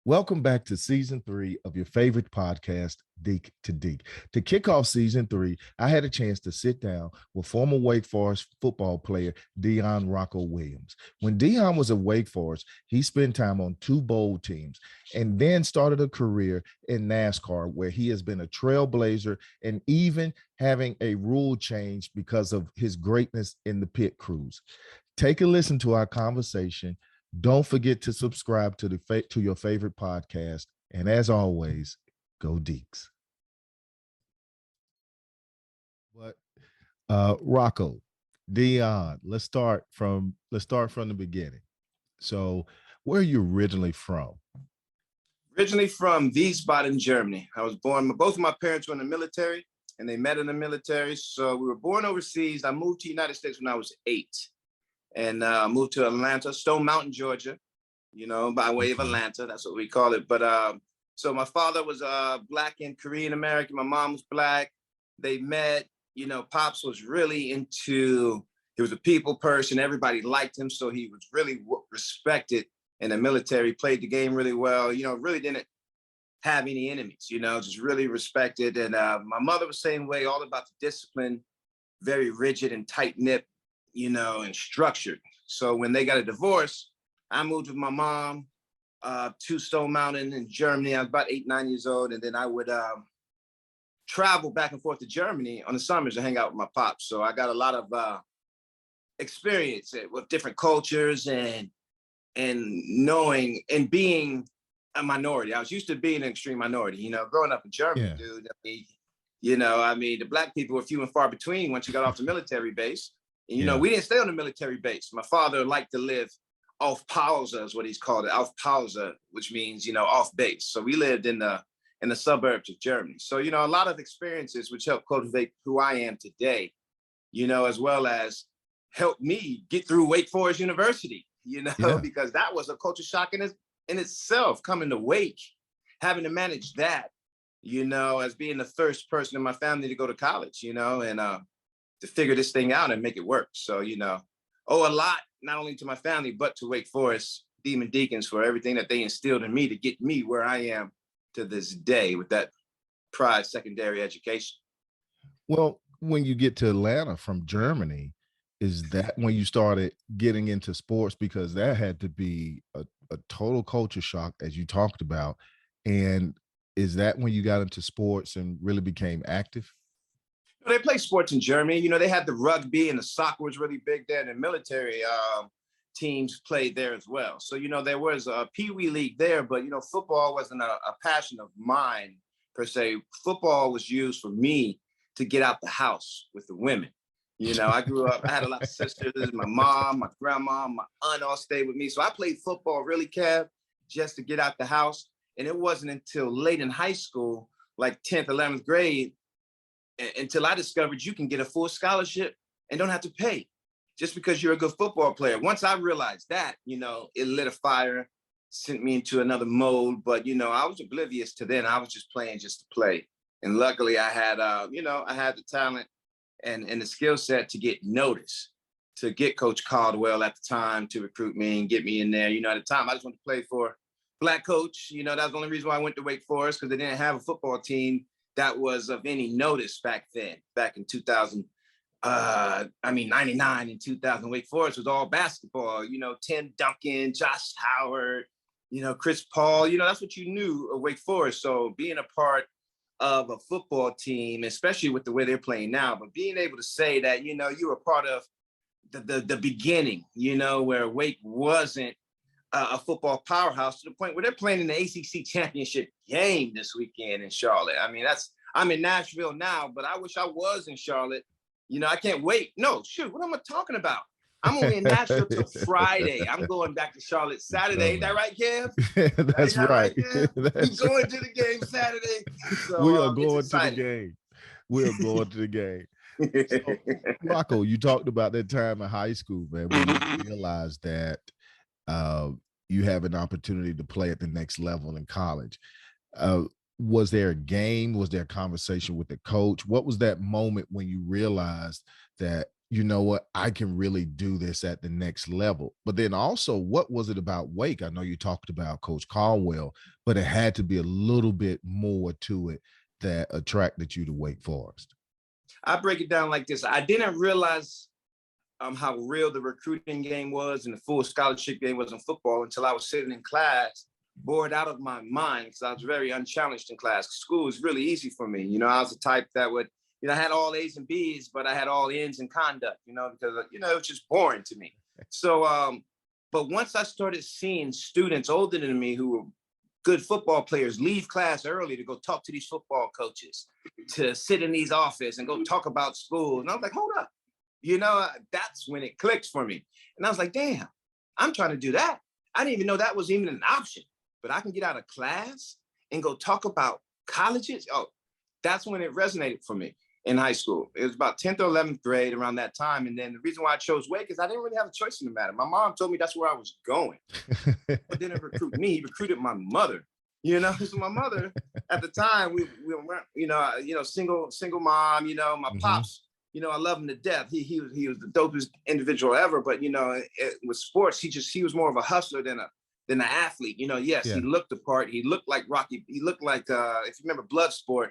Welcome back to season 3 of your favorite podcast, Deac2Deac. To kick off season 3, I had a chance to sit down with former Wake Forest football player Dion Williams. When Dion was at Wake Forest, he spent time on 2 bowl teams and then started a career in NASCAR where he has been a trailblazer and even having a rule change because of his greatness in the pit crews. Take a listen to our conversation. Don't forget to subscribe to your favorite podcast. And as always, go Deacs. But Rocco, Dion, let's start from the beginning. So, where are you originally from? Originally from Wiesbaden, Germany. I was born, both of my parents were in the military and they met in the military. So we were born overseas. I moved to the United States when I was 8. And moved to Atlanta, Stone Mountain, Georgia, by way of Atlanta. That's what we call it. But so my father was Black and Korean American. My mom was Black. They met. Pops was really he was a people person. Everybody liked him. So he was really respected in the military, played the game really well, really didn't have any enemies, just really respected. And my mother was the same way, all about the discipline, very rigid and tight-knit, and structured. So when they got a divorce, I moved with my mom to Stone Mountain in Germany. I was about 8, 9 years old. And then I would travel back and forth to Germany on the summers to hang out with my pops. So I got a lot of experience with different cultures and knowing and being a minority. I was used to being an extreme minority, growing up in Germany, dude. The Black people were few and far between once you got off the military base. And, we didn't stay on the military base. My father liked to live off Pause, is what he's called it, off Pause, which means, off base. So we lived in the suburbs of Germany. So, a lot of experiences which helped cultivate who I am today, as well as help me get through Wake Forest University, because that was a culture shock in itself, coming to Wake, having to manage that, as being the first person in my family to go to college, and to figure this thing out and make it work. So, owe a lot, not only to my family, but to Wake Forest Demon Deacons for everything that they instilled in me to get me where I am to this day with that prize secondary education. Well, when you get to Atlanta from Germany, is that when you started getting into sports? Because that had to be a total culture shock, as you talked about. And is that when you got into sports and really became active? They play sports in Germany. They had the rugby and the soccer was really big there. And the military teams played there as well. So, there was a Pee Wee League there, but, football wasn't a passion of mine per se. Football was used for me to get out the house with the women. I grew up, I had a lot of sisters, my mom, my grandma, my aunt all stayed with me. So I played football really, Kev, just to get out the house. And it wasn't until late in high school, like 10th, 11th grade, until I discovered you can get a full scholarship and don't have to pay just because you're a good football player. Once I realized that, it lit a fire, sent me into another mode. But, I was oblivious to then. I was just playing just to play. And luckily I had, I had the talent and the skill set to get noticed, to get Coach Caldwell at the time to recruit me and get me in there. At the time, I just wanted to play for Black coach. That was the only reason why I went to Wake Forest, because they didn't have a football team that was of any notice back then, back in 2000, 99 and 2000. Wake Forest was all basketball, Tim Duncan, Josh Howard, Chris Paul, that's what you knew of Wake Forest. So being a part of a football team, especially with the way they're playing now, but being able to say that, you were part of the beginning, where Wake wasn't a football powerhouse to the point where they're playing in the ACC championship game this weekend in Charlotte. I'm in Nashville now, but I wish I was in Charlotte. I can't wait. No, shoot, what am I talking about? I'm only in Nashville till Friday. I'm going back to Charlotte Saturday. Ain't that right, Kev? That's right. We're going to the game Saturday. So, we are going to the game. We are going to the game. So, Rocco, you talked about that time in high school, man, when you realized that you have an opportunity to play at the next level in college. Was there a game? Was there a conversation with the coach? What was that moment when you realized that, you know what, I can really do this at the next level. But then also, what was it about Wake? I know you talked about Coach Caldwell, but it had to be a little bit more to it that attracted you to Wake Forest. I break it down like this. I didn't realize how real the recruiting game was and the full scholarship game was in football until I was sitting in class, bored out of my mind, because I was very unchallenged in class. School was really easy for me. You know, I was the type that would, you know, I had all A's and B's, but I had all N's in conduct, you know, because, you know, it was just boring to me. So, but once I started seeing students older than me who were good football players leave class early to go talk to these football coaches, to sit in these offices and go talk about school. And I was like, hold up, you know, that's when it clicks for me. And I was like, damn, I'm trying to do that. I didn't even know that was even an option, but I can get out of class and go talk about colleges. Oh, that's when it resonated for me in high school. It was about 10th or 11th grade around that time. And then the reason why I chose Wake is I didn't really have a choice in the matter. My mom told me that's where I was going. But didn't recruit me, he recruited my mother. You know, so my mother at the time, we weren't, you know, single mom, you know, my pops, you know, I love him to death. He was the dopest individual ever. But, you know, with sports, he was more of a hustler than an athlete. You know, yes, he looked the part. He looked like Rocky. He looked like, if you remember Bloodsport,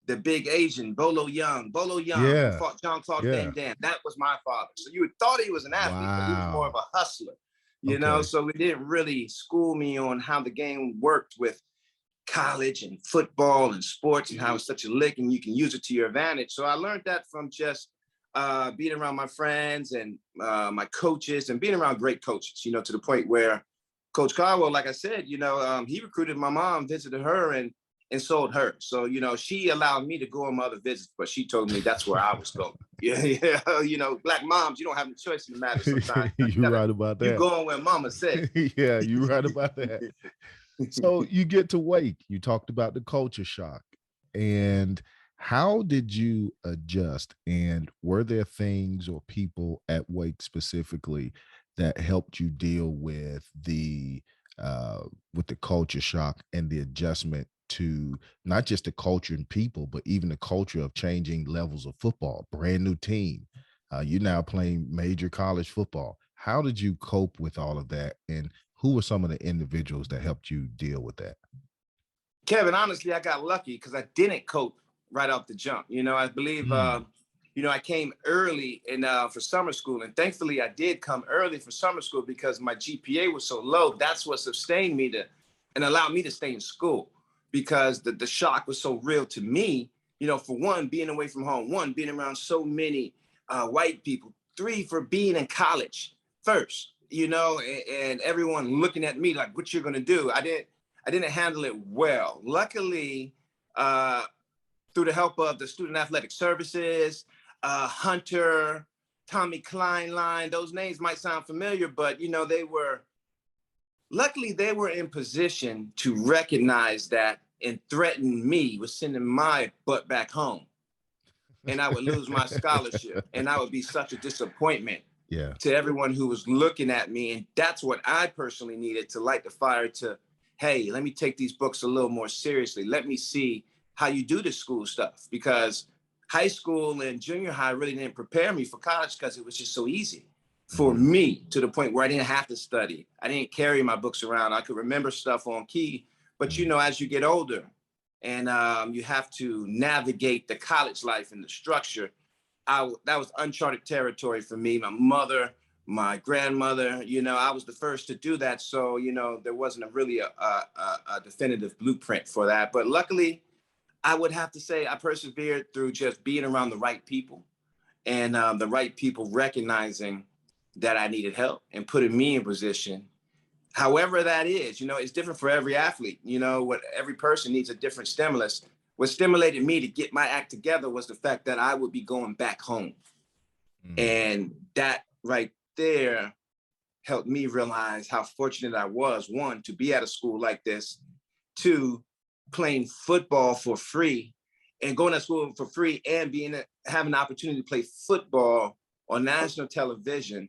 the big Asian, Bolo Young, who fought Jean-Claude Van Damme. That was my father. So you would thought he was an athlete, but he was more of a hustler, you know? So it didn't really school me on how the game worked with college and football and sports and how it's such a lick and you can use it to your advantage. So I learned that from just being around my friends and my coaches and being around great coaches, you know, to the point where Coach Caldwell, like I said, you know, he recruited my mom, visited her and sold her. So, you know, she allowed me to go on my other visits, but she told me that's where I was going. Yeah. You know, black moms, you don't have a choice in the matter sometimes. You're right about that. You going where mama said. Yeah, you're right about that. So you get to Wake. You talked about the culture shock. And how did you adjust? And were there things or people at Wake specifically that helped you deal with the culture shock and the adjustment to not just the culture and people, but even the culture of changing levels of football, brand new team? You're now playing major college football. How did you cope with all of that? And who were some of the individuals that helped you deal with that? Kevin, honestly, I got lucky because I didn't cope right off the jump. You know, I believe, you know, I came early for summer school, and thankfully I did come early for summer school because my GPA was so low. That's what sustained me and allowed me to stay in school, because the shock was so real to me. You know, for one, being away from home, one, being around so many white people, three, for being in college first, you know, and everyone looking at me like, what you're going to do? I didn't handle it well. Luckily, through the help of the Student Athletic Services, Hunter, Tommy Kleinline, those names might sound familiar, but, you know, luckily they were in position to recognize that and threaten me with sending my butt back home. And I would lose my scholarship, and I would be such a disappointment to everyone who was looking at me. And that's what I personally needed to light the fire to, hey, let me take these books a little more seriously. Let me see how you do the school stuff, because high school and junior high really didn't prepare me for college because it was just so easy for me, to the point where I didn't have to study. I didn't carry my books around. I could remember stuff on key. But, you know, as you get older and you have to navigate the college life and the structure, that was uncharted territory for me. My mother, my grandmother, you know, I was the first to do that. So, you know, there wasn't really a definitive blueprint for that. But luckily, I would have to say I persevered through just being around the right people, and the right people recognizing that I needed help and putting me in position. However that is, you know, it's different for every athlete. You know, every person needs a different stimulus. What stimulated me to get my act together was the fact that I would be going back home. And that right there helped me realize how fortunate I was, one, to be at a school like this, two, playing football for free and going to school for free and having the opportunity to play football on national television.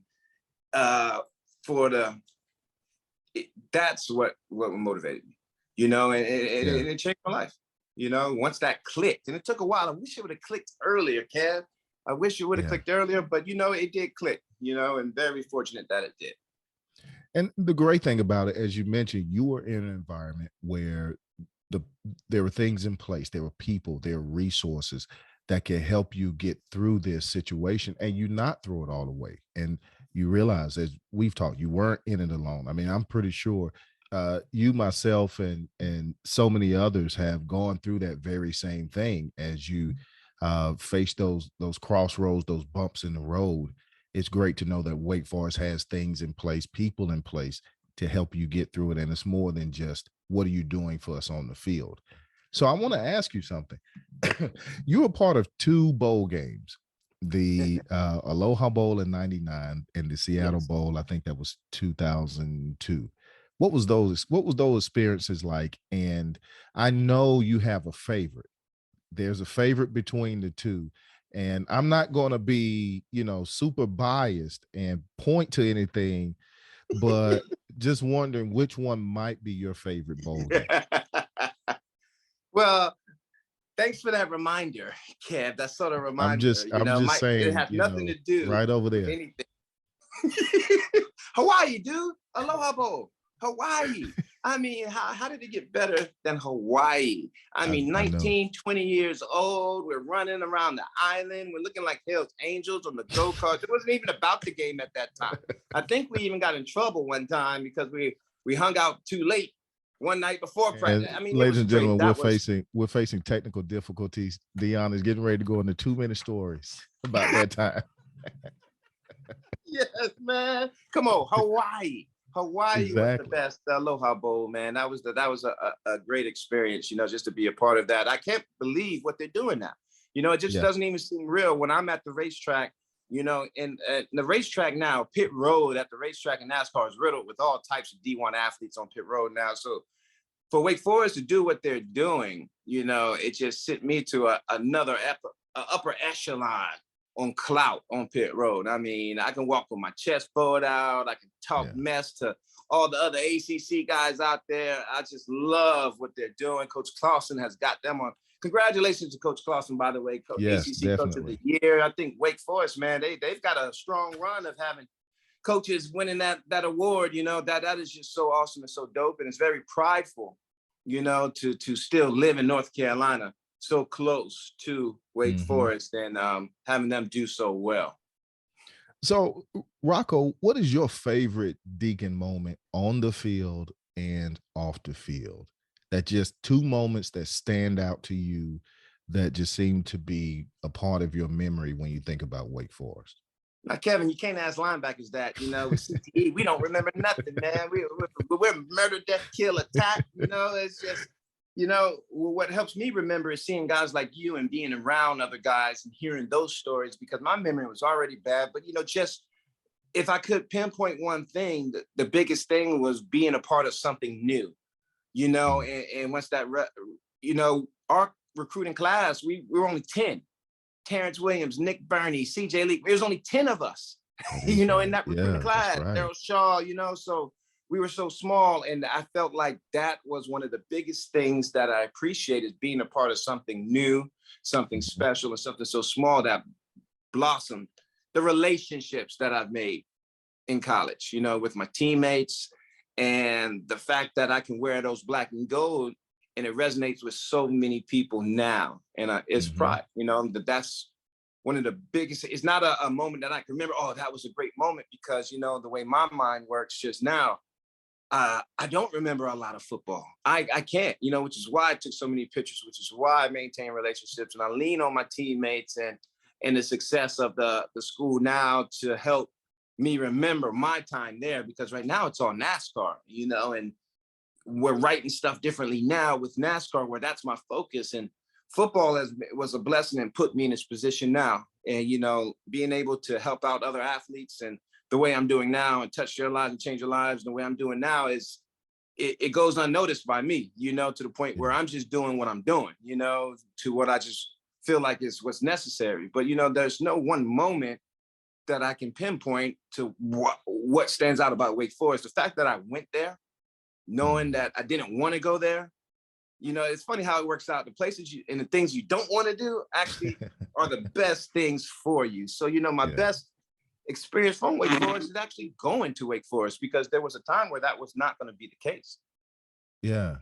That's what motivated me, you know, and it changed my life. You know, once that clicked, and it took a while. I wish it would have clicked earlier, Kev. I wish it would have Yeah. clicked earlier, but it did click, and very fortunate that it did. And the great thing about it, as you mentioned, you were in an environment where there were things in place, there were people, there were resources that can help you get through this situation, and you not throw it all away. And you realize, as we've talked, you weren't in it alone. I mean, I'm pretty sure you, myself, and so many others have gone through that very same thing as you face those crossroads, those bumps in the road. It's great to know that Wake Forest has things in place, people in place to help you get through it. And it's more than just, what are you doing for us on the field? So I want to ask you something. You were part of 2 bowl games, the Aloha Bowl in '99 and the Seattle Yes. Bowl. I think that was 2002. What was those experiences like? And I know you have a favorite. There's a favorite between the 2. And I'm not going to be, super biased and point to anything, but just wondering which one might be your favorite bowl game. Well, thanks for that reminder, Kev. That sort of reminder. I'm just saying, it has nothing to do right over there. with anything. Hawaii, dude. Aloha Bowl. Hawaii. I mean, how did it get better than Hawaii? I mean, 19, 20 years old. We're running around the island. We're looking like Hell's Angels on the go-karts. It wasn't even about the game at that time. I think we even got in trouble one time because we hung out too late one night before practice. I mean, ladies and gentlemen, we're facing technical difficulties. Dion is getting ready to go into 2-minute stories about that time. Yes, man. Come on, Hawaii. Hawaii Exactly. was the best Aloha Bowl, man. That was a great experience, just to be a part of that. I can't believe what they're doing now. It just doesn't even seem real when I'm at the racetrack. And the racetrack now, pit road at the racetrack in NASCAR is riddled with all types of D1 athletes on pit road now. So for Wake Forest to do what they're doing, it just sent me to another upper echelon on clout on pit road. I mean, I can walk with my chest bowed out. I can talk mess to all the other ACC guys out there. I just love what they're doing. Coach Clausen has got them on. Congratulations to Coach Clausen, by the way, yes, ACC Coach of the Year. I think Wake Forest, man, they've got a strong run of having coaches winning that award. That is just so awesome and so dope, and it's very prideful, to still live in North Carolina, so close to Wake Forest, and having them do so well. So, Rocco, what is your favorite Deacon moment on the field and off the field? That just 2 moments that stand out to you that just seem to be a part of your memory when you think about Wake Forest? Now, Kevin, you can't ask linebackers that, with CTE, we don't remember nothing, man. We're murder, death, kill, attack, it's just, what helps me remember is seeing guys like you and being around other guys and hearing those stories, because my memory was already bad. But, just if I could pinpoint one thing, the biggest thing was being a part of something new, and once that, our recruiting class, we were only 10. Terrence Williams, Nick Burney, CJ Lee. There was only 10 of us, in that recruiting class. Right. Daryl Shaw, so we were so small. And I felt like that was one of the biggest things that I appreciated, being a part of something new, something special, and something so small that blossomed. The relationships that I've made in college, with my teammates, and the fact that I can wear those black and gold, and it resonates with so many people now. And it's pride, that's one of the biggest. It's not a moment that I can remember, oh, that was a great moment, because, the way my mind works just now, I don't remember a lot of football. I can't, which is why I took so many pictures, which is why I maintain relationships, and I lean on my teammates and the success of the school now to help me remember my time there, because right now it's all NASCAR, and we're writing stuff differently now with NASCAR, where that's my focus. And football was a blessing and put me in this position now. And, being able to help out other athletes and the way I'm doing now and touch their lives and change their lives, the way I'm doing now is, it goes unnoticed by me, to the point where I'm just doing what I'm doing, to what I just feel like is what's necessary. But, there's no one moment that I can pinpoint to what stands out about Wake Forest. The fact that I went there, knowing that I didn't want to go there, You know, it's funny how it works out. The places you and the things you don't want to do actually are the best things for you. So, you know, my best experience from Wake Forest is actually going to Wake Forest, because there was a time where that was not going to be the case. Yeah.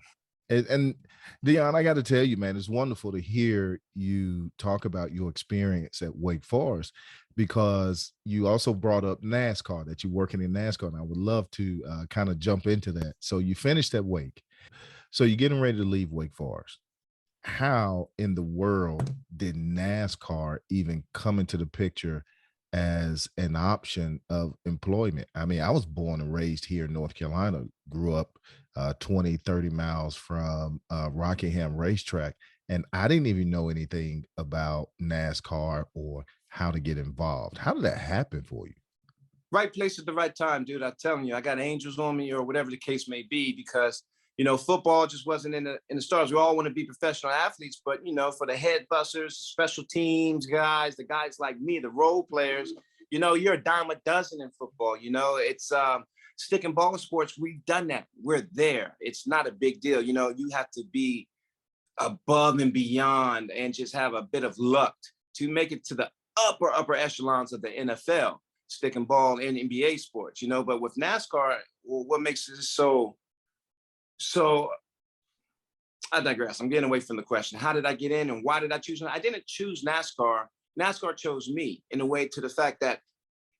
And Dion, I got to tell you, man, it's wonderful to hear you talk about your experience at Wake Forest, because you also brought up NASCAR, that you're working in NASCAR. And I would love to kind of jump into that. So you finished at Wake. So you're getting ready to leave Wake Forest. How in the world did NASCAR even come into the picture as an option of employment? I mean, I was born and raised here in North Carolina, grew up 20, 30 miles from Rockingham Racetrack, and I didn't even know anything about NASCAR or how to get involved. How did that happen for you? Right place at the right time, dude. I'm telling you, I got angels on me, or whatever the case may be, because you know, football just wasn't in the stars. We all want to be professional athletes, but you know, for the head busters, special teams guys, the guys like me, the role players, you know, you're a dime a dozen in football. You know, it's stick and ball sports. We've done that. We're there. It's not a big deal. You know, you have to be above and beyond and just have a bit of luck to make it to the upper echelons of the NFL, stick and ball and NBA sports. You know, but with NASCAR, well, what makes it so I digress. I'm getting away from the question. How did I get in and why did I choose? I didn't choose NASCAR. NASCAR chose me, in a way, to the fact that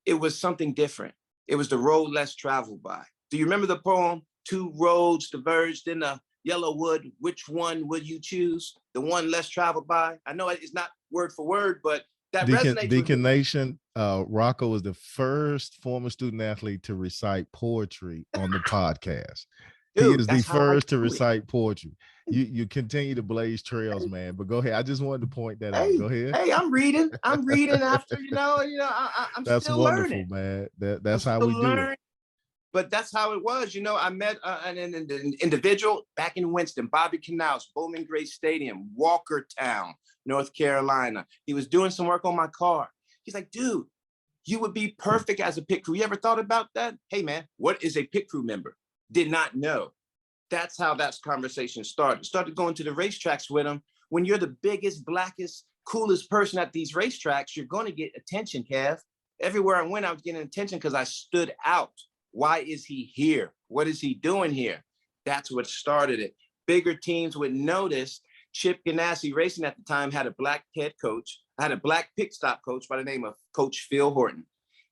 it was something different. It was the road less traveled by. Do you remember the poem, two roads diverged in the yellow wood? Which one would you choose? The one less traveled by? I know it's not word for word, but that resonates. Deacon Nation, Rocco was the first former student athlete to recite poetry on the podcast. Dude, he is the first to recite poetry. You continue to blaze trails, man. But go ahead. I just wanted to point that out. Go ahead. Hey, I'm reading after, I'm that's still wonderful, learning. Man. That's how we do it. But that's how it was. You know, I met an individual back in Winston, Bobby Canals, Bowman Gray Stadium, Walkertown, North Carolina. He was doing some work on my car. He's like, dude, you would be perfect as a pit crew. You ever thought about that? Hey, man, what is a pit crew member? Did not know. That's how that conversation started. Started going to the racetracks with him. When you're the biggest, blackest, coolest person at these racetracks, you're going to get attention, Kev. Everywhere I went, I was getting attention because I stood out. Why is he here? What is he doing here? That's what started it. Bigger teams would notice. Chip Ganassi Racing at the time had a black head coach. I had a black pit stop coach by the name of Coach Phil Horton.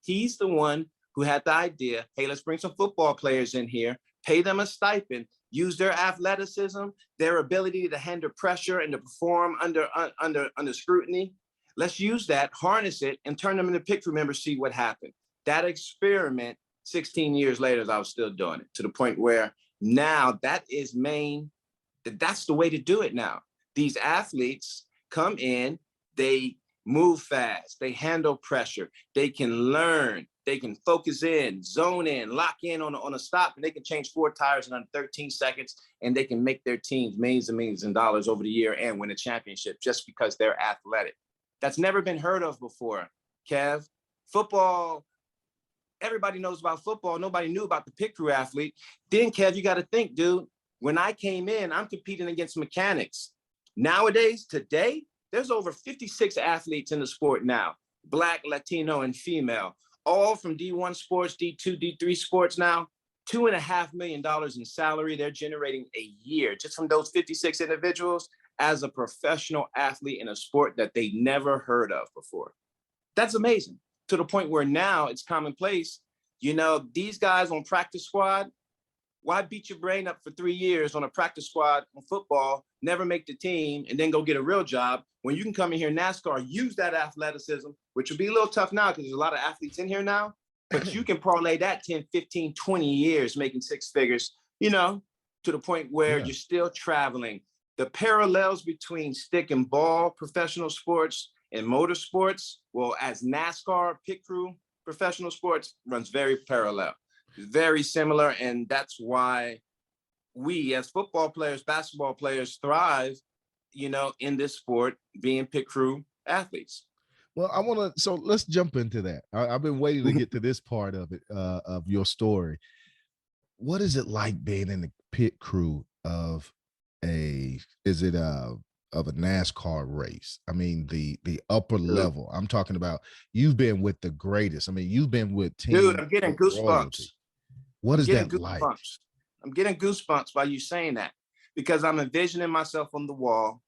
He's the one who had the idea, hey, let's bring some football players in here, pay them a stipend, use their athleticism, their ability to handle pressure and to perform under scrutiny. Let's use that, harness it, and turn them into pit crew members, see what happened. That experiment, 16 years later, I was still doing it, to the point where now that's the way to do it now. These athletes come in, they move fast, they handle pressure, they can learn, they can focus in, zone in, lock in on a stop, and they can change 4 tires in under 13 seconds, and they can make their teams millions and millions of dollars over the year and win a championship just because they're athletic. That's never been heard of before, Kev. Football, everybody knows about football. Nobody knew about the pit crew athlete. Then, Kev, you got to think, dude, when I came in, I'm competing against mechanics. Nowadays, today, there's over 56 athletes in the sport now, Black, Latino, and female, all from D1 sports, D2, D3 sports now, $2.5 million in salary they're generating a year just from those 56 individuals as a professional athlete in a sport that they never heard of before. That's amazing, to the point where now it's commonplace. You know, these guys on practice squad, why beat your brain up for 3 years on a practice squad on football, never make the team, and then go get a real job when you can come in here in NASCAR, use that athleticism, which will be a little tough now because there's a lot of athletes in here now, but you can parlay that 10, 15, 20 years making 6 figures, you know, to the point where you're still traveling. The parallels between stick and ball professional sports and motorsports, well, as NASCAR pit crew professional sports, runs very parallel. Very similar, and that's why we as football players, basketball players thrive, you know, in this sport, being pit crew athletes. Well, so let's jump into that. I've been waiting to get to this part of it, of your story. What is it like being in the pit crew of of a NASCAR race? I mean, the upper level. I'm talking about, you've been with the greatest. I mean, you've been with team Dude, I'm getting royalty. goosebumps. What I'm is getting that like? goosebumps. I'm getting goosebumps by you saying that, because I'm envisioning myself on the wall,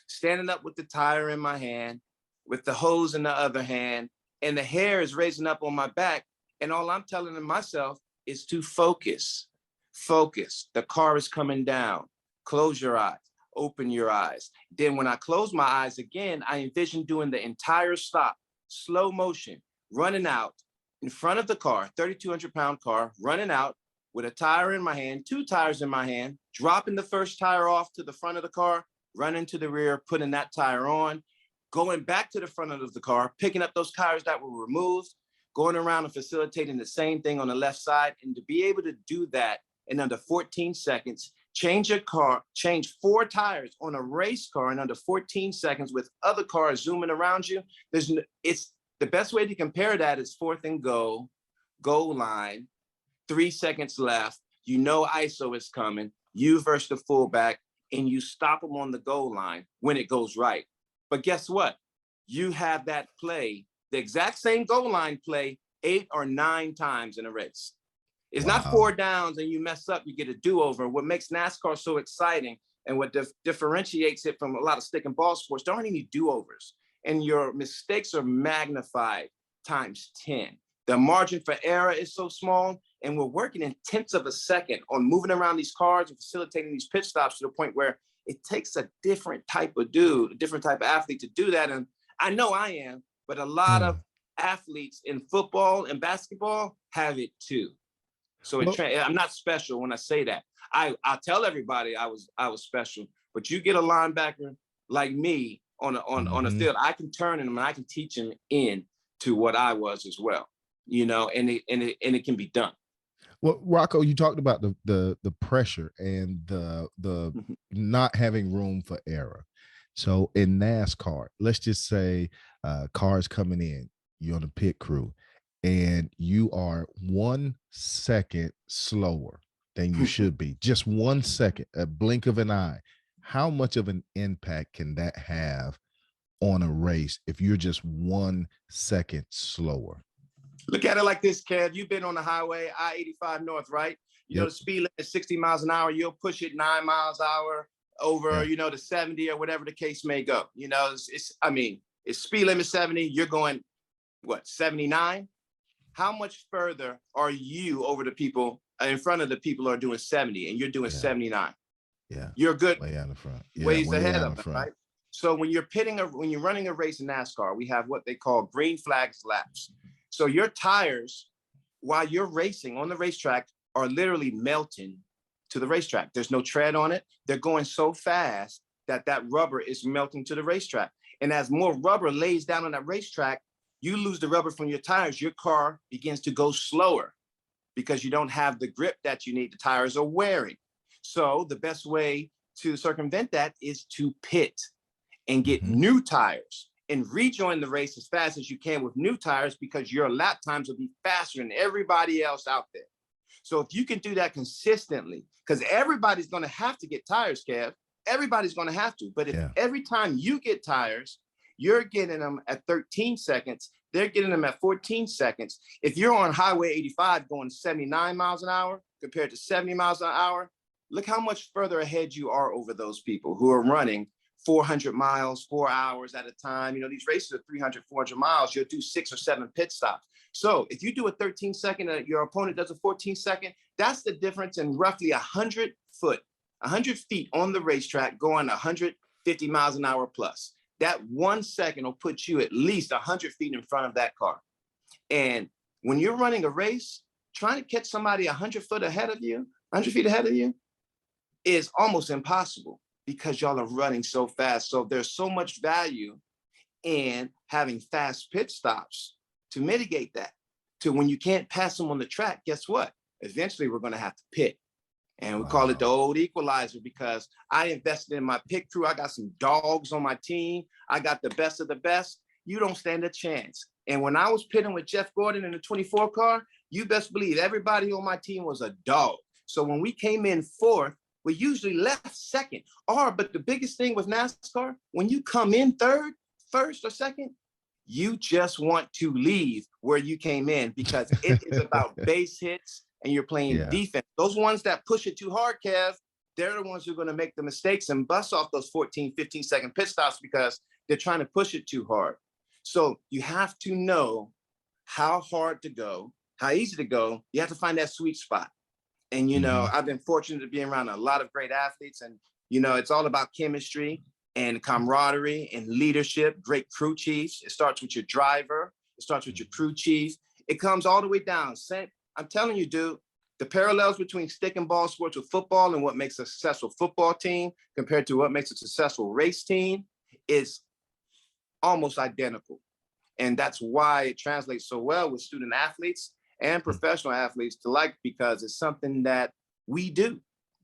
standing up with the tire in my hand, with the hose in the other hand, and the hair is raising up on my back. And all I'm telling myself is to focus. Focus. The car is coming down. Close your eyes. Open your eyes. Then when I close my eyes again, I envision doing the entire stop, slow motion, running out in front of the car, 3,200-pound car, running out with a tire in my hand, 2 tires in my hand, dropping the first tire off to the front of the car, running to the rear, putting that tire on, going back to the front of the car, picking up those tires that were removed, going around and facilitating the same thing on the left side. And to be able to do that in under 14 seconds, change 4 tires on a race car in under 14 seconds with other cars zooming around you. It's the best way to compare that is 4th and goal line, 3 seconds left. You know ISO is coming. You versus the fullback, and you stop them on the goal line when it goes right. But guess what? You have that play, the exact same goal line play, 8 or 9 times in a race. It's not 4 downs and you mess up, you get a do-over. What makes NASCAR so exciting and what differentiates it from a lot of stick and ball sports, there aren't any do-overs. And your mistakes are magnified times 10. The margin for error is so small, and we're working in tenths of a second on moving around these cars and facilitating these pit stops to the point where it takes a different type of dude, a different type of athlete to do that. And I know I am, but a lot of athletes in football and basketball have it too. So I'm not special when I say that. I tell everybody I was special, but you get a linebacker like me on a field, I can turn him and I can teach him into what I was as well, you know, and it can be done. Well, Rocco, you talked about the pressure and the not having room for error. So in NASCAR, let's just say cars coming in, you're on the pit crew, and you are 1 second slower than you should be. Just 1 second, a blink of an eye. How much of an impact can that have on a race if you're just 1 second slower? Look at it like this, Kev. You've been on the highway, I-85 North, right? You know, the speed limit is 60 miles an hour. You'll push it 9 miles an hour over, you know, the 70 or whatever the case may go. You know, it's speed limit 70. You're going, what, 79? How much further are you over the people in front of the people who are doing 70 and you're doing 79? Yeah. You're good. Way out in front. Yeah, ways ahead of them, right? So when you're running a race in NASCAR, we have what they call green flags laps. So your tires, while you're racing on the racetrack, are literally melting to the racetrack. There's no tread on it. They're going so fast that rubber is melting to the racetrack. And as more rubber lays down on that racetrack, you lose the rubber from your tires. Your car begins to go slower because you don't have the grip that you need. The tires are wearing. So the best way to circumvent that is to pit and get new tires and rejoin the race as fast as you can with new tires, because your lap times will be faster than everybody else out there. So if you can do that consistently, because everybody's going to have to get tires, Kev. Everybody's going to have to. But if every time you get tires, you're getting them at 13 seconds, they're getting them at 14 seconds. If you're on Highway 85 going 79 miles an hour compared to 70 miles an hour, look how much further ahead you are over those people who are running 400 miles, 4 hours at a time. You know, these races are 300, 400 miles. You'll do 6 or 7 pit stops. So if you do a 13 second, your opponent does a 14 second, that's the difference in roughly 100 feet on the racetrack going 150 miles an hour plus. That 1 second will put you at least 100 feet in front of that car. And when you're running a race, trying to catch somebody 100 feet ahead of you is almost impossible, because y'all are running so fast. So there's so much value in having fast pit stops to mitigate that. To when you can't pass them on the track, guess what? Eventually we're going to have to pit. And we call it the old equalizer, because I invested in my pit crew. I got some dogs on my team. I got the best of the best. You don't stand a chance. And when I was pitting with Jeff Gordon in the 24 car, you best believe everybody on my team was a dog. So when we came in fourth but usually left second. But the biggest thing with NASCAR, when you come in third, first or second, you just want to leave where you came in, because it is about base hits and you're playing defense. Those ones that push it too hard, Kev, they're the ones who are going to make the mistakes and bust off those 14, 15-second pit stops because they're trying to push it too hard. So you have to know how hard to go, how easy to go. You have to find that sweet spot. And, you know, I've been fortunate to be around a lot of great athletes, and, you know, it's all about chemistry and camaraderie and leadership, great crew chiefs. It starts with your driver. It starts with your crew chief. It comes all the way down. I'm telling you, dude, the parallels between stick and ball sports with football and what makes a successful football team compared to what makes a successful race team is almost identical. And that's why it translates so well with student athletes and professional athletes alike, because it's something that we do.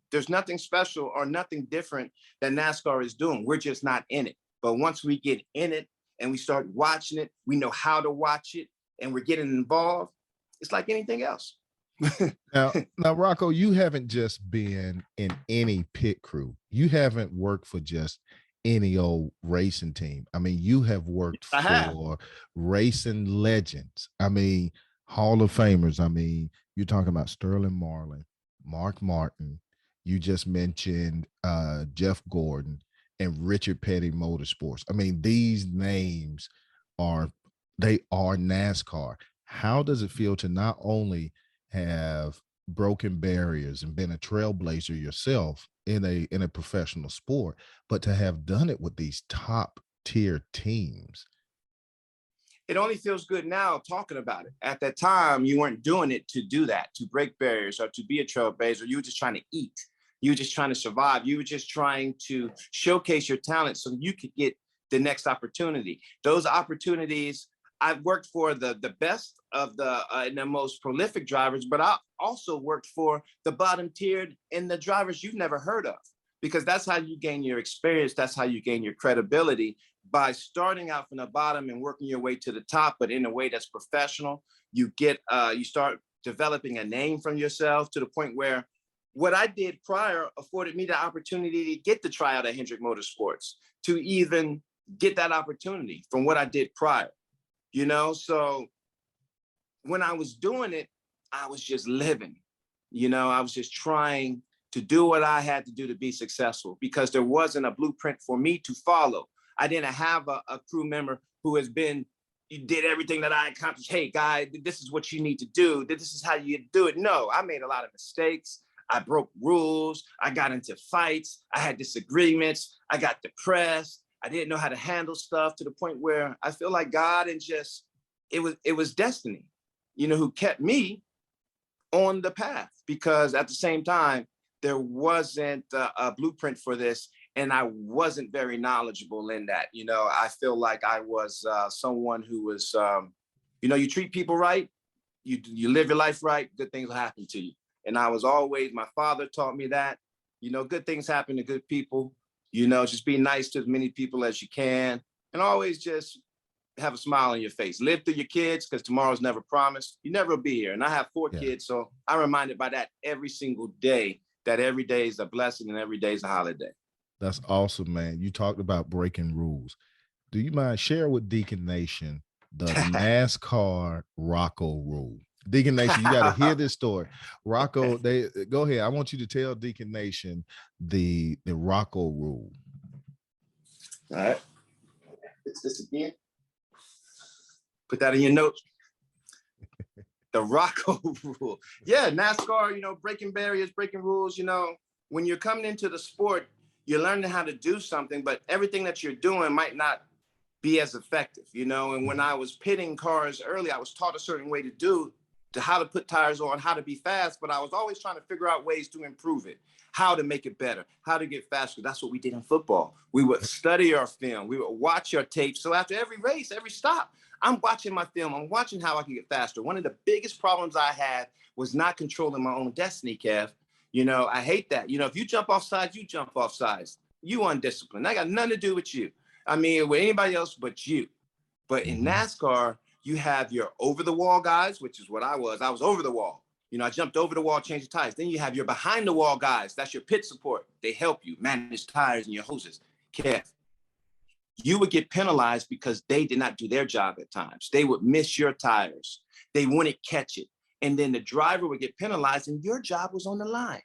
There's nothing special or nothing different that NASCAR is doing. We're just not in it. But once we get in it and we start watching it, we know how to watch it, and we're getting involved. It's like anything else. Now, Rocco, you haven't just been in any pit crew. You haven't worked for just any old racing team. I mean, you have worked for racing legends. I mean, Hall of Famers. I mean, you're talking about Sterling Marlin, Mark Martin. You just mentioned Jeff Gordon and Richard Petty Motorsports. I mean, these names are NASCAR. How does it feel to not only have broken barriers and been a trailblazer yourself in a professional sport, but to have done it with these top tier teams? It only feels good now talking about it. At that time, you weren't doing it to do that, to break barriers or to be a trailblazer. You were just trying to eat. You were just trying to survive. You were just trying to showcase your talent so you could get the next opportunity. Those opportunities, I've worked for the best of the most prolific drivers, but I also worked for the bottom tiered and the drivers you've never heard of, because that's how you gain your experience. That's how you gain your credibility, by starting out from the bottom and working your way to the top, but in a way that's professional. You start developing a name from yourself to the point where what I did prior afforded me the opportunity to get the tryout at Hendrick Motorsports, to even get that opportunity from what I did prior. You know, so when I was doing it, I was just living. You know, I was just trying to do what I had to do to be successful, because there wasn't a blueprint for me to follow. I didn't have a crew member who did everything that I accomplished. Hey, guy, this is what you need to do. This is how you do it. No, I made a lot of mistakes. I broke rules. I got into fights. I had disagreements. I got depressed. I didn't know how to handle stuff, to the point where I feel like God and it was destiny, you know, who kept me on the path, because at the same time, there wasn't a blueprint for this. And I wasn't very knowledgeable in that. You know, I feel like I was someone who was, you know, you treat people right, you live your life right, good things will happen to you. And I was always, my father taught me that, you know, good things happen to good people. You know, just be nice to as many people as you can, and always just have a smile on your face. Live through your kids, because tomorrow's never promised. You never will be here. And I have 4 kids, so I'm reminded by that every single day, that every day is a blessing and every day is a holiday. That's awesome, man. You talked about breaking rules. Do you mind share with Deacon Nation the NASCARrocco Rule? Deacon Nation, you got to hear this story. Rocco, go ahead. I want you to tell Deacon Nation the Rocco Rule. All right. It's this again. Put that in your notes. The Rocco Rule. Yeah, NASCAR, you know, breaking barriers, breaking rules. You know, when you're coming into the sport, you're learning how to do something, but everything that you're doing might not be as effective, you know? And when I was pitting cars early, I was taught a certain way to how to put tires on, how to be fast, but I was always trying to figure out ways to improve it, how to make it better, how to get faster. That's what we did in football. We would study our film. We would watch our tape. So after every race, every stop, I'm watching my film. I'm watching how I can get faster. One of the biggest problems I had was not controlling my own destiny, Kev. You know, I hate that. You know, if you jump off sides, you jump off sides. You undisciplined. I got nothing to do with you. I mean, with anybody else but you. But in NASCAR, you have your over-the-wall guys, which is what I was. I was over the wall. You know, I jumped over the wall, changed the tires. Then you have your behind the wall guys. That's your pit support. They help you manage tires and your hoses. Kev, you would get penalized because they did not do their job at times. They would miss your tires. They wouldn't catch it. And then the driver would get penalized and your job was on the line.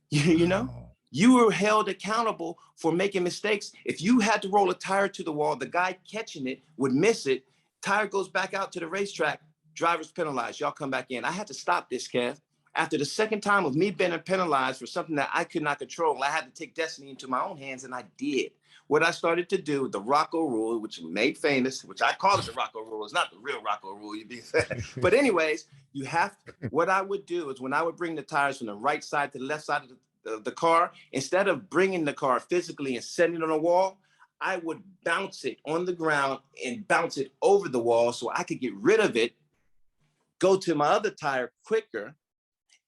You know, you were held accountable for making mistakes. If you had to roll a tire to the wall, the guy catching it would miss it. Tire goes back out to the racetrack. Drivers penalized. Y'all come back in. I had to stop this, Kev. After the second time of me being penalized for something that I could not control, I had to take destiny into my own hands, and I did. What I started to do, the Rocco Rule, which was made famous, which I call it the Rocco Rule. It's not the real Rocco Rule, you'd be saying. But anyways, what I would do is when I would bring the tires from the right side to the left side of the car, instead of bringing the car physically and setting it on a wall, I would bounce it on the ground and bounce it over the wall so I could get rid of it, go to my other tire quicker,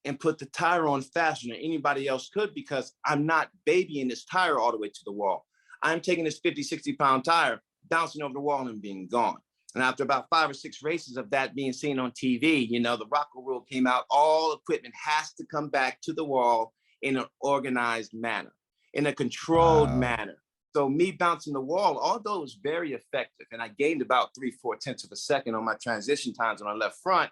and put the tire on faster than anybody else could, because I'm not babying this tire all the way to the wall. I'm taking this 50, 60-pound tire, bouncing over the wall and being gone. And after about 5 or 6 races of that being seen on TV, you know, the Rocco Rule came out. All equipment has to come back to the wall in an organized manner, in a controlled manner. So me bouncing the wall, although it was very effective, and I gained about 3/4 of a second on my transition times on my left front,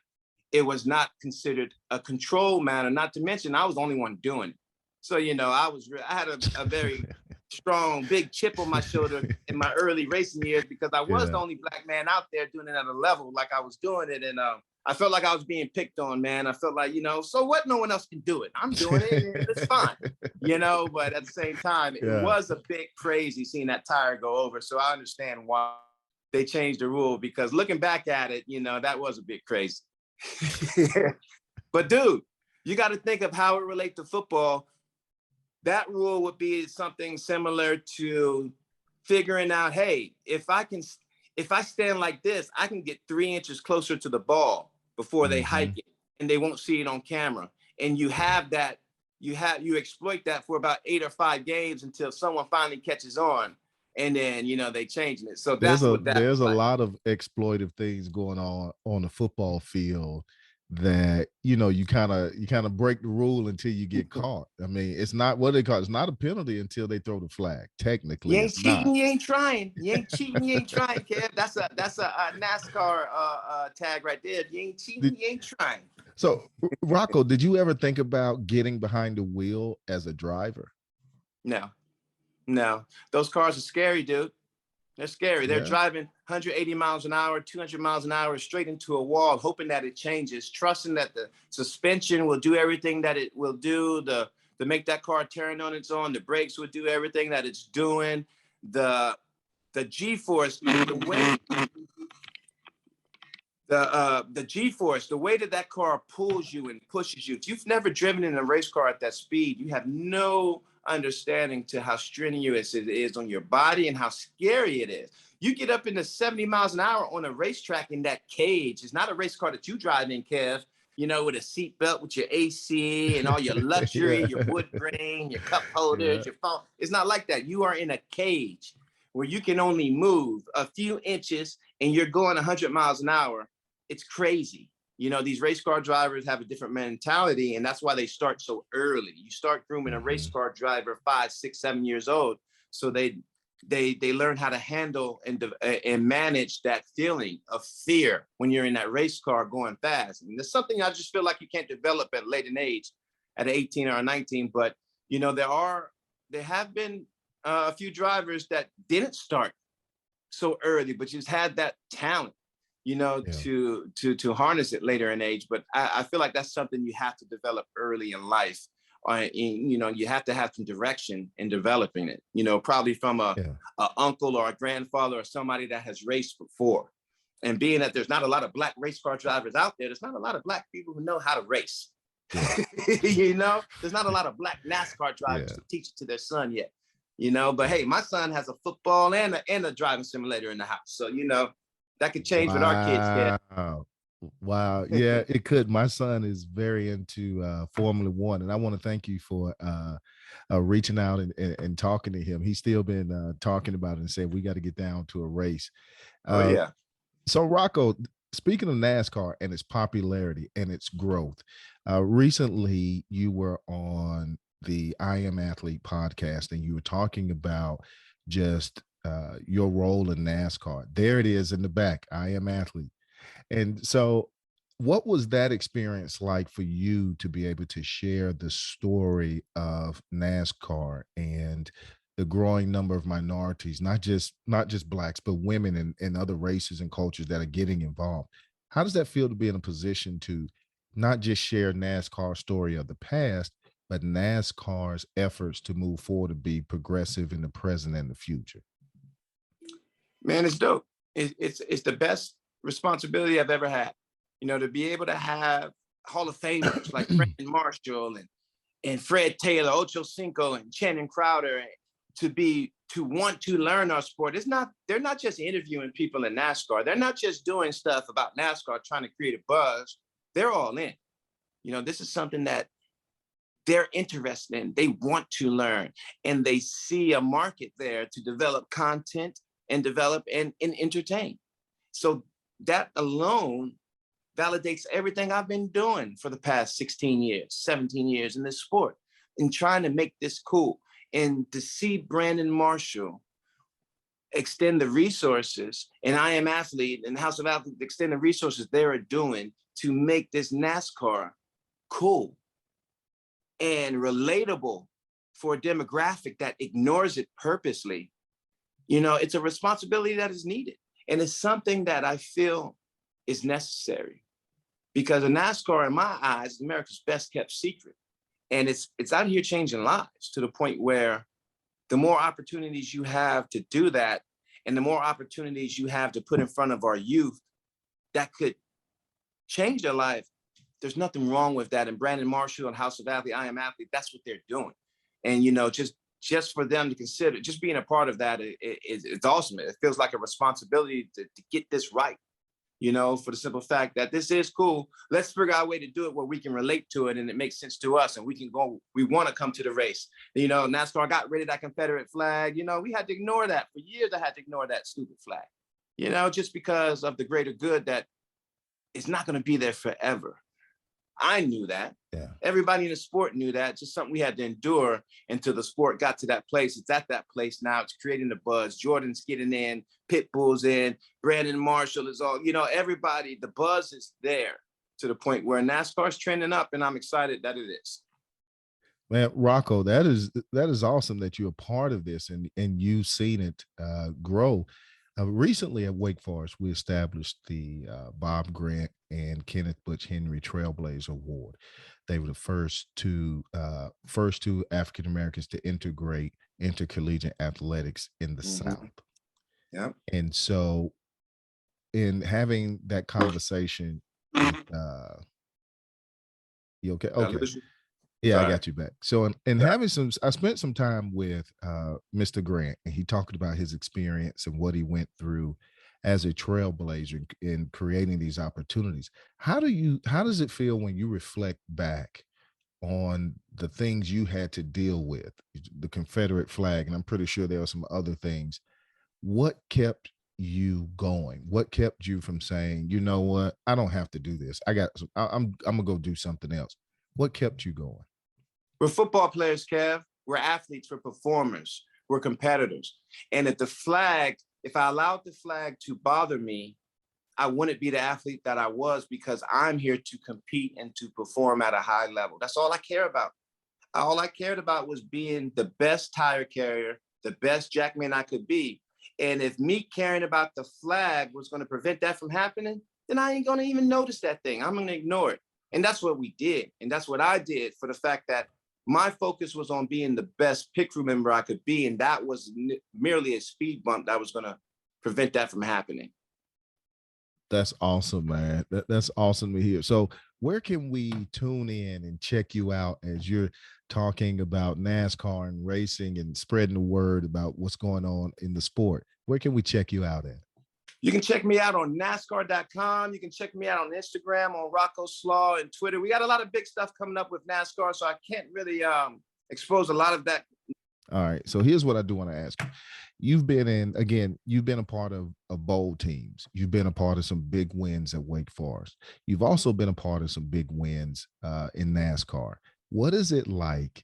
it was not considered a control manner, not to mention I was the only one doing it. So, you know, I had a very strong, big chip on my shoulder in my early racing years, because I was the only black man out there doing it at a level like I was doing it. And I felt like I was being picked on, man. I felt like, you know, so what? No one else can do it. I'm doing it and it's fine, you know, but at the same time, it was a bit crazy seeing that tire go over. So I understand why they changed the rule, because looking back at it, you know, that was a bit crazy. But dude, you got to think of how it relates to football. That rule would be something similar to figuring out, hey, if I stand like this, I can get 3 inches closer to the ball before they hike it, and they won't see it on camera. And you have that, you exploit that for about 8 or 5 games until someone finally catches on, and then, you know, they changing it. So there's a lot of exploitive things going on the football field that, you know, you kind of break the rule until you get caught. I mean, it's not what they call it. It's not a penalty until they throw the flag. Technically, you ain't cheating, you ain't trying. You ain't cheating, you ain't trying, Kev. That's a NASCAR tag right there. You ain't cheating, you ain't trying. So, Rocco, did you ever think about getting behind the wheel as a driver? No. Those cars are scary, dude. They're scary. They're driving 180 miles an hour, 200 miles an hour straight into a wall, hoping that it changes, trusting that the suspension will do everything that it will do to make that car turn on its own. The brakes will do everything that it's doing. The G-force, the G-force, the way that car pulls you and pushes you. If you've never driven in a race car at that speed, you have no understanding to how strenuous it is on your body and how scary it is. You get up into 70 miles an hour on a racetrack in that cage. It's not a race car that you drive in, Kev, you know, with a seat belt, with your AC and all your luxury, your wood grain, your cup holders, your phone. It's not like that. You are in a cage where you can only move a few inches and you're going 100 miles an hour. It's crazy. You know, these race car drivers have a different mentality, and that's why they start so early. You start grooming a race car driver 5, 6, 7 years old, so they learn how to handle and manage that feeling of fear when you're in that race car going fast. And there's something I just feel like you can't develop at a late age, at 18 or 19. But you know, there have been a few drivers that didn't start so early, but just had that talent, you know, to harness it later in age. But I feel like that's something you have to develop early in life. You know, you have to have some direction in developing it, you know, probably from a uncle or a grandfather or somebody that has raced before. And being that there's not a lot of black race car drivers out there, there's not a lot of black people who know how to race. You know, there's not a lot of black NASCAR drivers to teach it to their son yet, you know. But hey, my son has a football and a driving simulator in the house. So, you know, that could change with our kids, Dad. Wow. Yeah, it could. My son is very into Formula One, and I want to thank you for reaching out and talking to him. He's still been talking about it and saying we got to get down to a race. So, Rocco, speaking of NASCAR and its popularity and its growth, Recently, you were on the I Am Athlete podcast, and you were talking about just your role in NASCAR. There it is in the back, I Am Athlete. And so, what was that experience like for you to be able to share the story of NASCAR and the growing number of minorities, not just blacks, but women and other races and cultures that are getting involved? How does that feel to be in a position to not just share NASCAR story of the past, but NASCAR's efforts to move forward to be progressive in the present and the future? Man, it's dope. It's the best responsibility I've ever had. You know, to be able to have Hall of Famers like Brandon Marshall and Fred Taylor, Ocho Cinco, and Channing Crowder, to want to learn our sport. They're not just interviewing people in NASCAR. They're not just doing stuff about NASCAR trying to create a buzz. They're all in. You know, this is something that they're interested in. They want to learn, and they see a market there to develop content and develop and entertain. So that alone validates everything I've been doing for the past 16 years, 17 years in this sport, and trying to make this cool. And to see Brandon Marshall extend the resources, and I Am Athlete and House of Athletes extend the resources they are doing to make this NASCAR cool and relatable for a demographic that ignores it purposely, you know, it's a responsibility that is needed. And it's something that I feel is necessary, because NASCAR, in my eyes, is America's best kept secret. And it's out here changing lives to the point where the more opportunities you have to do that, and the more opportunities you have to put in front of our youth that could change their life, there's nothing wrong with that. And Brandon Marshall and House of Athlete, I Am Athlete, that's what they're doing. And, you know, just for them to consider, just being a part of that, it's awesome. It feels like a responsibility to get this right, you know, for the simple fact that this is cool. Let's figure out a way to do it where we can relate to it and it makes sense to us, and we want to come to the race. You know, NASCAR got rid of that Confederate flag. You know, we had to ignore that. For years, I had to ignore that stupid flag, you know, just because of the greater good that it's not going to be there forever. I knew that. Yeah. Everybody in the sport knew that. Just something we had to endure until the sport got to that place. It's at that place now. It's creating the buzz. Jordan's getting in, Pitbull's in, Brandon Marshall is all, you know, everybody, the buzz is there to the point where NASCAR's trending up, and I'm excited that it is. Man, Rocco, that is awesome that you're a part of this and you've seen it grow. Recently at Wake Forest, we established the Bob Grant and Kenneth Butch Henry Trailblazer Award. They were the first two African Americans to integrate intercollegiate athletics in the South. Yeah. And so, in having that conversation, you okay? Okay. Yeah, Sorry. I got you back. So in having I spent some time with Mr. Grant, and he talked about his experience and what he went through as a trailblazer in creating these opportunities. How does it feel when you reflect back on the things you had to deal with, the Confederate flag, and I'm pretty sure there are some other things? What kept you going? What kept you from saying, you know what, I don't have to do this. I'm gonna go do something else. What kept you going? We're football players, Kev. We're athletes. We're performers. We're competitors. And if I allowed the flag to bother me, I wouldn't be the athlete that I was, because I'm here to compete and to perform at a high level. That's all I care about. All I cared about was being the best tire carrier, the best jackman I could be. And if me caring about the flag was going to prevent that from happening, then I ain't going to even notice that thing. I'm going to ignore it. And that's what we did. And that's what I did, for the fact that my focus was on being the best pit crew member I could be. And that was merely a speed bump that was going to prevent that from happening. That's awesome, man. That's awesome to hear. So where can we tune in and check you out as you're talking about NASCAR and racing and spreading the word about what's going on in the sport? Where can we check you out at? You can check me out on NASCAR.com. You can check me out on Instagram, on Rocco Slaw, and Twitter. We got a lot of big stuff coming up with NASCAR, so I can't really expose a lot of that All right. So here's what I do want to ask you. You've been a part of bowl teams. You've been a part of some big wins at Wake Forest. You've also been a part of some big wins in NASCAR. What is it like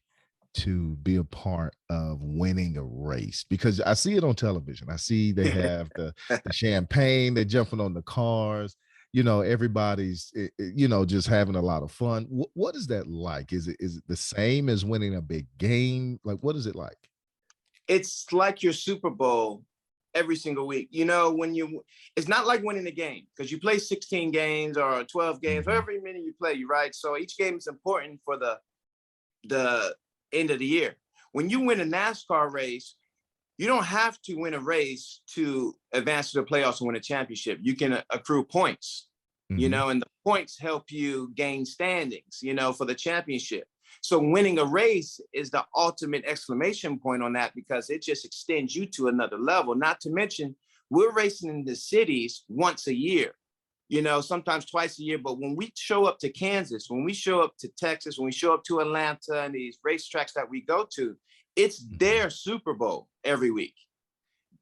to be a part of winning a race? Because I see it on television. I see they have the champagne, they're jumping on the cars. Everybody's, just having a lot of fun. What is that like? Is it the same as winning a big game? Like, what is it like? It's like your Super Bowl every single week. It's not like winning a game because you play 16 games or 12 games, every minute you play, right? So each game is important for the end of the year. When you win a NASCAR race, you don't have to win a race to advance to the playoffs and win a championship. You can accrue points, and the points help you gain standings, for the championship. So winning a race is the ultimate exclamation point on that because it just extends you to another level. Not to mention, we're racing in the cities once a year, sometimes twice a year. But when we show up to Kansas, when we show up to Texas, when we show up to Atlanta and these racetracks that we go to, it's their Super Bowl every week.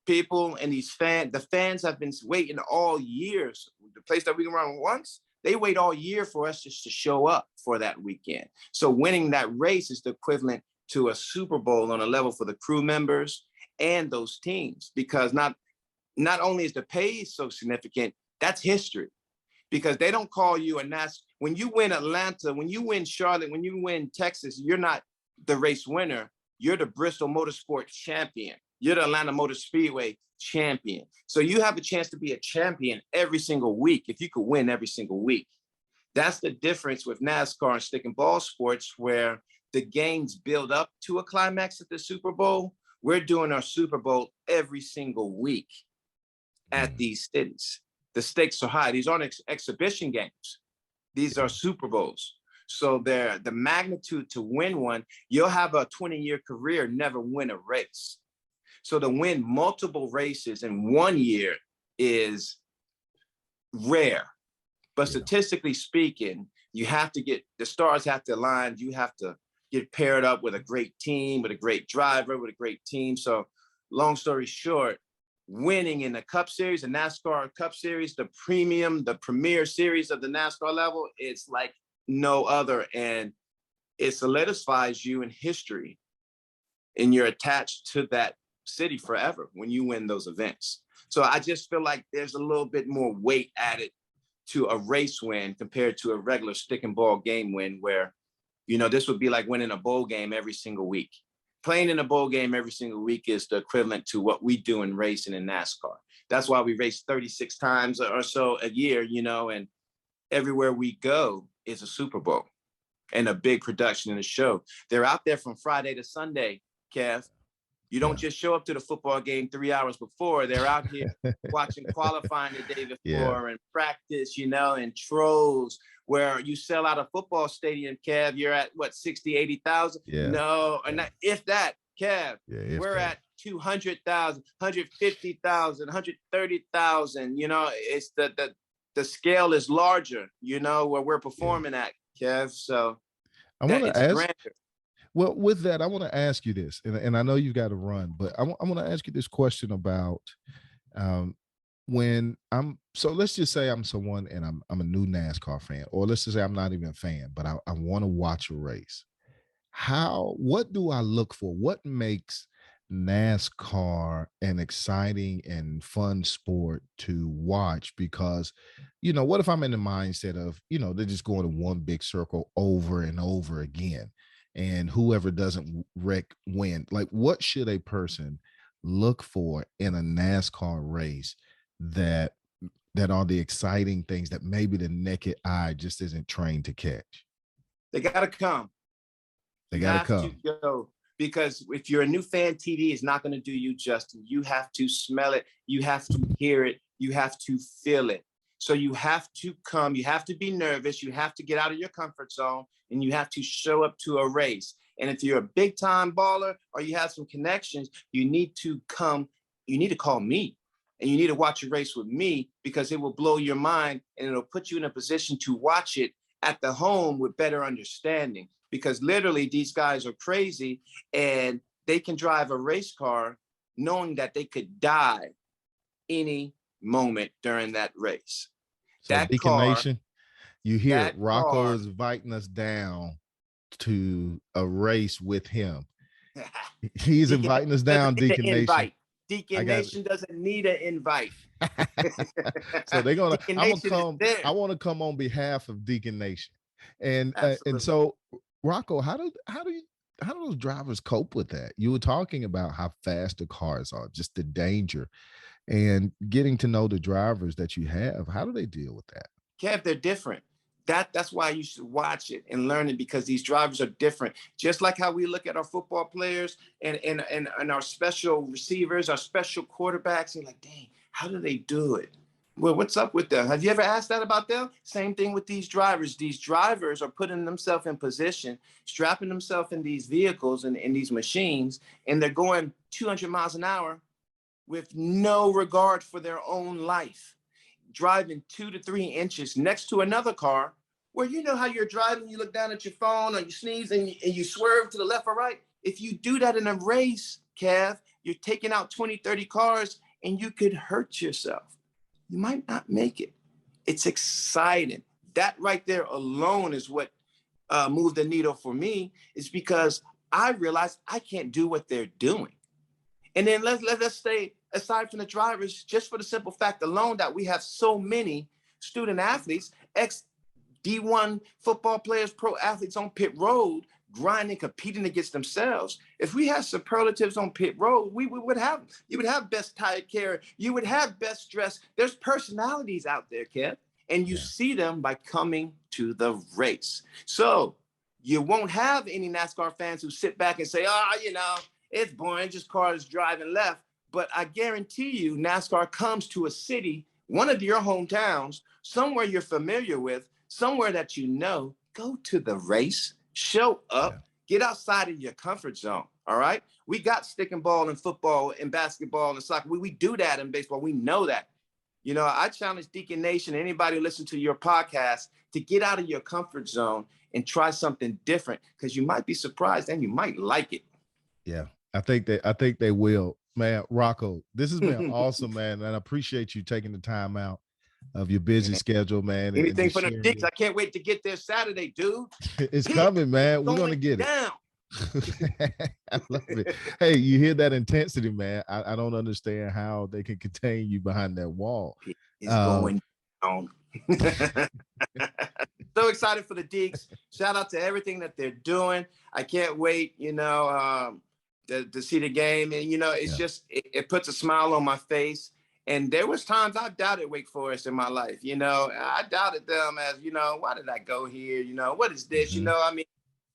People and the fans have been waiting all years. The place that we can run once, they wait all year for us just to show up for that weekend. So winning that race is the equivalent to a Super Bowl on a level for the crew members and those teams, because not only is the pay so significant, that's history. Because they don't call you a when you win Atlanta, when you win Charlotte, when you win Texas, you're not the race winner. You're the Bristol Motorsport champion. You're the Atlanta Motor Speedway champion. So you have a chance to be a champion every single week if you could win every single week. That's the difference with NASCAR and stick and ball sports, where the games build up to a climax at the Super Bowl. We're doing our Super Bowl every single week at these cities. The stakes are high. These aren't exhibition games. These are Super Bowls. So the magnitude to win one, you'll have a 20-year career, never win a race. So to win multiple races in 1 year is rare. But statistically speaking, the stars have to align. You have to get paired up with a great team, with a great driver, with a great team. So long story short, winning in the Cup Series, the NASCAR Cup Series, the premier series of the NASCAR level, it's like no other. And it solidifies you in history. And you're attached to that city forever when you win those events. So I just feel like there's a little bit more weight added to a race win compared to a regular stick and ball game win, where, this would be like winning a bowl game every single week. Playing in a bowl game every single week is the equivalent to what we do in racing in NASCAR. That's why we race 36 times or so a year, and everywhere we go is a Super Bowl and a big production in a show. They're out there from Friday to Sunday, Kev. You don't just show up to the football game 3 hours before. They're out here watching qualifying the day before and practice, and trolls, where you sell out a football stadium, Kev, you're at what, 60, 80,000? Yeah. No, and not, if that, Kev, we're at 200,000, 150,000, 130,000. It's the scale is larger, where we're performing at, Kev. So I want to ask. Grander. Well, with that, I want to ask you this, and I know you've got to run, but I want to ask you this question about when so let's just say I'm someone and I'm a new NASCAR fan, or let's just say I'm not even a fan, but I want to watch a race. What do I look for? What makes NASCAR an exciting and fun sport to watch? Because, what if I'm in the mindset of, they're just going to one big circle over and over again, and whoever doesn't wreck win? Like, what should a person look for in a NASCAR race that are the exciting things that maybe the naked eye just isn't trained to catch? They got to come. They got to come. Go, because if you're a new fan, TV is not going to do you justice. You have to smell it. You have to hear it. You have to feel it. So you have to come. You have to be nervous. You have to get out of your comfort zone, and you have to show up to a race. And if you're a big time baller or you have some connections, you need to come. You need to call me, and you need to watch a race with me, because it will blow your mind, and it'll put you in a position to watch it at the home with better understanding. Because literally these guys are crazy, and they can drive a race car knowing that they could die any moment during that race. So That Deacon car, Nation, you hear that Rocco car, is inviting us down to a race with him. He's Deacon inviting us doesn't down, need an Deacon Nation. invite. I Deacon got Nation doesn't need an invite. So they're gonna. Deacon I'm gonna Nation come. is there. I want to come on behalf of Deacon Nation, and Absolutely. so Rocco, how do those drivers cope with that? You were talking about how fast the cars are, just the danger, and getting to know the drivers that you have. How do they deal with that? Kev, they're different. That's why you should watch it and learn it, because these drivers are different. Just like how we look at our football players and our special receivers, our special quarterbacks, and like, dang, how do they do it? Well, what's up with them? Have you ever asked that about them? Same thing with these drivers. These drivers are putting themselves in position, strapping themselves in these vehicles and in these machines, and they're going 200 miles an hour with no regard for their own life, driving 2 to 3 inches next to another car, where you know how you're driving, you look down at your phone or you sneeze and you swerve to the left or right. If you do that in a race, Kev, you're taking out 20, 30 cars and you could hurt yourself. You might not make it. It's exciting. That right there alone is what moved the needle for me, is because I realized I can't do what they're doing. And then let's stay aside from the drivers, just for the simple fact alone that we have so many student athletes, ex-D1 football players, pro athletes on pit road, grinding, competing against themselves. If we had superlatives on pit road, you would have best tire care, you would have best dress. There's personalities out there, Kev, and you see them by coming to the race. So you won't have any NASCAR fans who sit back and say, it's boring, just cars driving left. But I guarantee you, NASCAR comes to a city, one of your hometowns, somewhere you're familiar with, somewhere that you know, go to the race, show up, get outside of your comfort zone, all right? We got stick and ball in football and basketball and soccer. We do that in baseball. We know that. You know, I challenge Deacon Nation, anybody who listens to your podcast, to get out of your comfort zone and try something different, because you might be surprised and you might like it. Yeah, I think they will. Man, Rocco, this has been awesome, man. And I appreciate you taking the time out of your busy schedule, man. Anything for the Dicks. I can't wait to get there Saturday, dude. It's coming, man. We're going to get it. I love it. Hey, you hear that intensity, man. I don't understand how they can contain you behind that wall. It's going on. So excited for the Deacs. Shout out to everything that they're doing. I can't wait, to see the game. And, it's just, it puts a smile on my face. And there was times I doubted Wake Forest in my life. I doubted them as, why did I go here? What is this?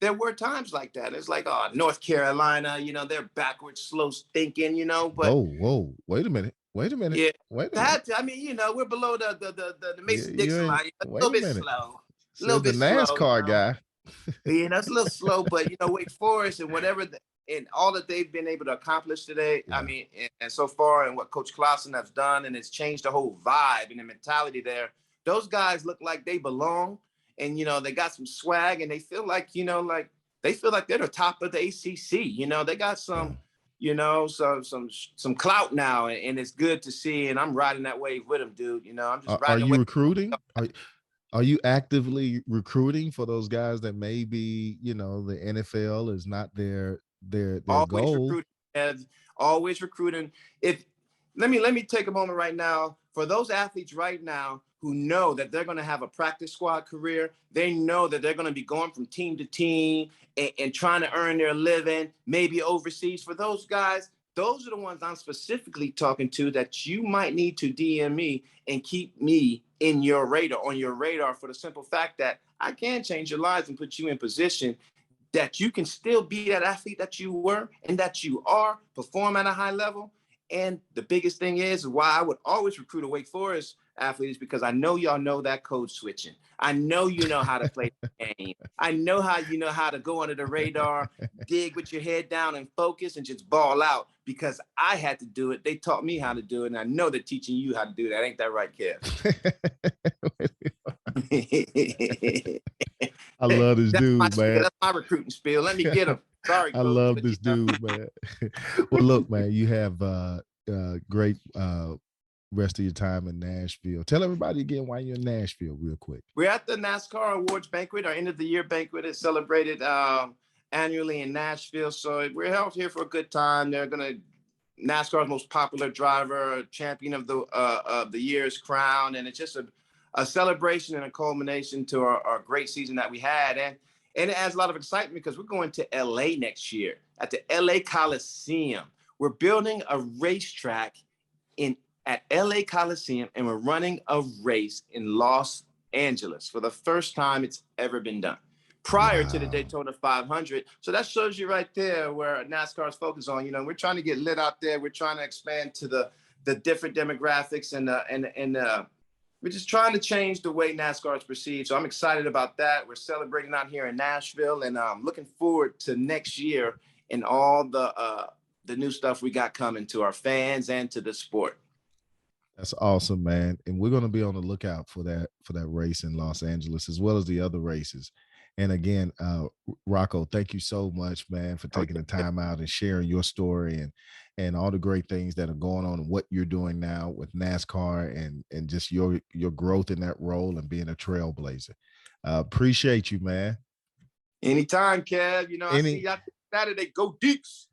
There were times like that. It's like, North Carolina, they're backwards, slow thinking, but. Whoa, wait a minute. Yeah, we're below the Mason-Dixon line. A little bit slow. A little bit the NASCAR guy. It's a little slow, but Wake Forest and whatever and all that they've been able to accomplish today, and so far, and what Coach Clausen has done, and it's changed the whole vibe and the mentality there. Those guys look like they belong, and they got some swag, and they feel like they feel like they're the top of the ACC. They got some. Some clout now, and it's good to see. And I'm riding that wave with them, dude. I'm just riding. Are you recruiting? Are you actively recruiting for those guys that maybe the NFL is not their always goal? Recruiting, always recruiting. Let me take a moment right now for those athletes right now who know that they're going to have a practice squad career. They know that they're going to be going from team to team and trying to earn their living, maybe overseas. For those guys, those are the ones I'm specifically talking to that you might need to DM me and keep me on your radar, for the simple fact that I can change your lives and put you in position that you can still be that athlete that you were and that you are, perform at a high level. And the biggest thing is why I would always recruit a Wake Forest athlete is because I know y'all know that code switching. I know you know how to play the game. I know how you know how to go under the radar, dig with your head down and focus and just ball out, because I had to do it. They taught me how to do it, and I know they're teaching you how to do that. Ain't that right, Kev? I love this dude, man. That's my recruiting spiel. Let me get him. Sorry, I coach, love but this dude, man. Well, look, man, you have great rest of your time in Nashville. Tell everybody again why you're in Nashville real quick. we're at the NASCAR Awards banquet. Our end of the year banquet is celebrated annually in Nashville. So we're out here for a good time. They're gonna NASCAR's most popular driver, champion of the year is crowned, and it's just a celebration and a culmination to our great season that we had. And it adds a lot of excitement because we're going to LA next year at the LA Coliseum. We're building a racetrack at LA Coliseum, and we're running a race in Los Angeles for the first time it's ever been done, prior to the Daytona 500. So that shows you right there where NASCAR is focused on. You know, we're trying to get lit out there. We're trying to expand to the different demographics, and we're just trying to change the way NASCAR is perceived. So I'm excited about that. We're celebrating out here in Nashville, and I'm looking forward to next year and all the new stuff we got coming to our fans and to the sport. That's awesome, man. And we're going to be on the lookout for that race in Los Angeles, as well as the other races. And again, Rocco, thank you so much, man, for taking the time out and sharing your story and all the great things that are going on and what you're doing now with NASCAR and just your growth in that role and being a trailblazer. Appreciate you, man. Anytime, Kev. You know, I see you out Saturday. Go Deacs.